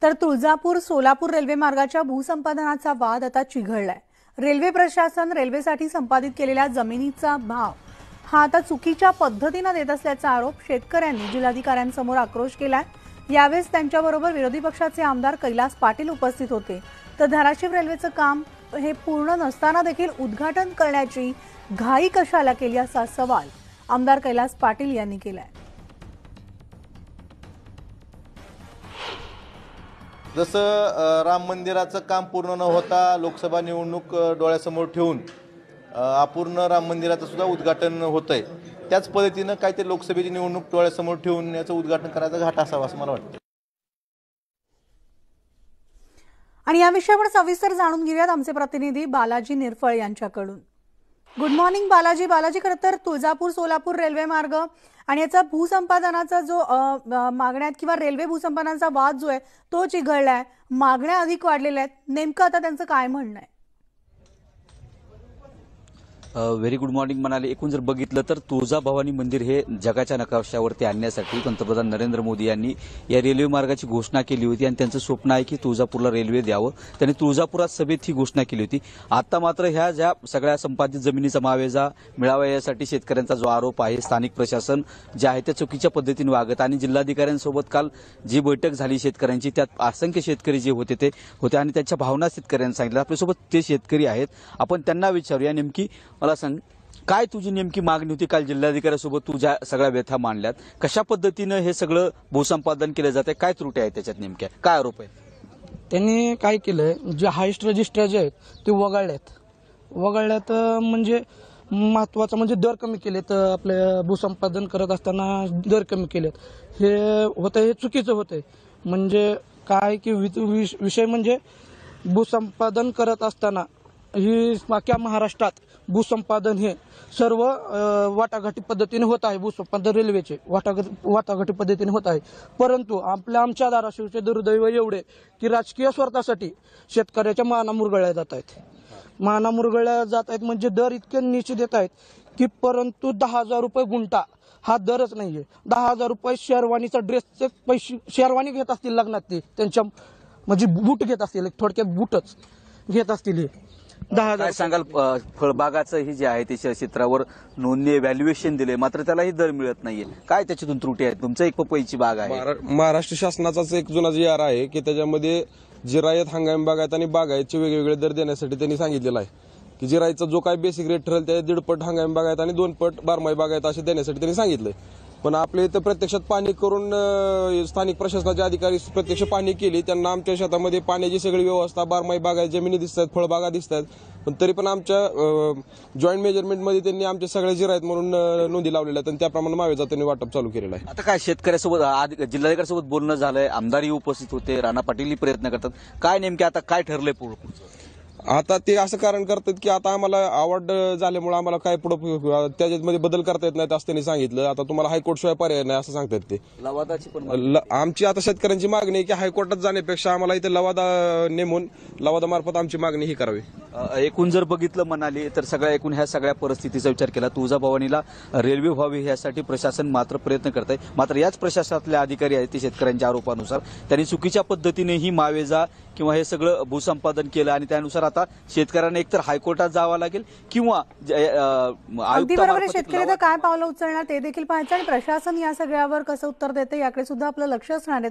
तर तुळजापूर सोलापूर रेल्वे मार्गाच्या भूसंपादनाचा वाद आता चिघळलाय। रेल्वे प्रशासन रेल्वेसाठी संपादित केलेल्या जमिनीचा भाव हा आता चुकीच्या पद्धतीने देत असल्याचा आरोप शेतकऱ्यांनी जिल्हाधिकाऱ्यांसमोर आक्रोश केलाय। यावेळेस त्यांच्याबरोबर विरोधी पक्षाचे आमदार कैलास पाटील उपस्थित होते। तर धाराशिव रेल्वेचं काम हे पूर्ण नसताना देखील उद्घाटन करण्याची घाई कशाला केली असा सवाल आमदार कैलास पाटील यांनी केलाय। जसं राम मंदिराचं काम पूर्ण न होता लोकसभा निवडणूक डोळ्यासमोर ठेवून अपूर्ण राम मंदिराचं सुद्धा उद्घाटन होतंय, त्याच पद्धतीनं काय ते लोकसभेची निवडणूक डोळ्यासमोर ठेवून याचं उद्घाटन करायचा घाट असावा असं मला वाटतं। आणि या विषयावर सविस्तर जाणून घेऊयात आमचे प्रतिनिधी बालाजी निरफळ यांच्याकडून। Good morning Balaji. खरं तर तुळजापूर सोलापूर रेल्वे मार्ग आणि याचा भूसंपादनाचा जो मागण्यात किंवा रेल्वे भूसंपादनाचा वाद जो आहे तो चिघळलाय, मागण्या अधिक वाढलेल्या आहेत, नेमकं आता त्यांचं काय म्हणणं आहे? व्हेरी गुड मॉर्निंग म्हणाले। एकूण जर बघितलं तर तुळजाभवानी मंदिर हे जगाच्या नकाशावरती आणण्यासाठी पंतप्रधान नरेंद्र मोदी यांनी या रेल्वे मार्गाची घोषणा केली होती आणि त्यांचं स्वप्न आहे की तुळजापूरला रेल्वे द्यावं। त्यांनी तुळजापुरात सभेत ही घोषणा केली होती। आता मात्र ह्या ज्या सगळ्या संपादित जमिनीचा मावेजा मिळावा यासाठी शेतकऱ्यांचा जो आरोप आहे, स्थानिक प्रशासन जे आहे त्या चुकीच्या पद्धतीने वागत आणि जिल्हाधिकाऱ्यांसोबत काल जी बैठक झाली शेतकऱ्यांची त्यात असंख्य शेतकरी जे होते ते होते आणि त्यांच्या भावना शेतकऱ्यांनी सांगितल्या। आपल्यासोबत ते शेतकरी आहेत, आपण त्यांना विचारूया नेमकी मला सांग काय तुझी नेमकी मागणी होती काल जिल्हाधिकाऱ्यांसोबत, तू ज्या सगळ्या व्यथा मांडल्यात, कशा पद्धतीनं हे सगळं भूसंपादन केलं जाते, काय त्रुटी आहे त्याच्यात, नेमक्या काय आरोप आहे? त्यांनी काय केलंय, जे हायस्ट रजिस्टर जे आहेत ते वगळल्यात म्हणजे महत्वाचं म्हणजे दर कमी केलेत। आपल्या भूसंपादन करत असताना दर कमी केलेत, हे होतं हे चुकीचं होतंय। म्हणजे काय की विषय म्हणजे भूसंपादन करत असताना ही अख्ख्या महाराष्ट्रात भूसंपादन हे सर्व वाटाघाटी पद्धतीने होत आहे। भूसंपादन रेल्वेचे वाटाघाटी पद्धतीने होत आहे, परंतु आमच्या धाराशिवचे दुर्दैव एवढे की राजकीय स्वार्थासाठी शेतकऱ्याच्या माना मुरगळल्या जात आहेत। म्हणजे दर इतके निश्चित देत आहेत की परंतु 10,000 रुपये गुंठा हा दरच नाहीये। 10,000 रुपये शेरवानीचा ड्रेसचे पैसे शेरवानी घेत असतील लग्नात, ते त्यांच्या म्हणजे बूट घेत असतील, थोडक्यात बूटच घेत असतील। 10,000 काय सांगाल? फळबागाचं ही जे आहे त्या क्षेत्रावर नोंदणी व्हॅल्युएशन दिले, मात्र त्यालाही दर मिळत नाहीये, काय त्याच्यातून त्रुटी आहेत? तुमचं एक पपईची बाग आहे, महाराष्ट्र शासनाचाच एक जुना जी आर आहे की त्याच्यामध्ये जिरायत, हंगामी बागायत आणि बागायतचे वेगवेगळे दर देण्यासाठी त्यांनी सांगितलेलं आहे की जिरायतचा जो काय बेसिक रेट ठरेल त्या 1.5 पट हंगामी बागायत आणि 2 पट बारमाही बागायत असे देण्यासाठी त्यांनी सांगितलंय। पण आपल्या इथं प्रत्यक्षात पाणी करून स्थानिक प्रशासनाचे अधिकारी प्रत्यक्ष पाणी केली, त्यांना आमच्या शेतामध्ये पाण्याची सगळी व्यवस्था, बारमाही बागायत जमिनी दिसतात, फळबागा दिसतात, पण तरी पण आमच्या जॉईंट मेजरमेंटमध्ये त्यांनी आमच्या सगळ्या जिरायत म्हणून नोंदी लावलेल्या आहेत आणि त्याप्रमाणे मावेजा त्यांनी वाटप चालू केलेलं आहे। आता काय शेतकऱ्यासोबत जिल्हाधिकाऱ्यांसोबत बोलणं झालंय, आमदारही उपस्थित होते, राणा पाटीलही प्रयत्न करतात, काय नेमके आता काय ठरलंय पुढे? आता ते असं कारण करतात की आता आम्हाला आवड झाल्यामुळे आम्हाला काय पुढे त्याच्यामध्ये बदल करता येत नाहीत असं त्यांनी सांगितलं। आता तुम्हाला हायकोर्ट शिवाय पर्याय नाही असं सांगतात ते। लवादाची पण आमची आता शेतकऱ्यांची मागणी आहे की हायकोर्टात जाण्यापेक्षा आम्हाला इथे लवादा नेमून लवादामार्फत आमची मागणी ही करावी। एकूण जर बघितलं म्हणाले तर सगळ्या एकूण ह्या सगळ्या परिस्थितीचा विचार केला, तुळजाभवानीला रेल्वे व्हावी यासाठी प्रशासन मात्र प्रयत्न करत आहे, मात्र याच प्रशासनातले अधिकारी आहेत ते शेतकऱ्यांच्या आरोपानुसार त्यांनी चुकीच्या पद्धतीने ही मावेजा किंवा हे सगळं भूसंपादन केलं आणि त्यानुसार आता शेतकऱ्यांना एकतर हायकोर्टात जावं लागेल किंवा अगदी बरोबर, शेतकरी तर काय पावलं उचलणार ते देखील पाहायचं आणि प्रशासन या सगळ्यावर कसं उत्तर देते याकडे सुद्धा आपलं लक्ष असणार आहे।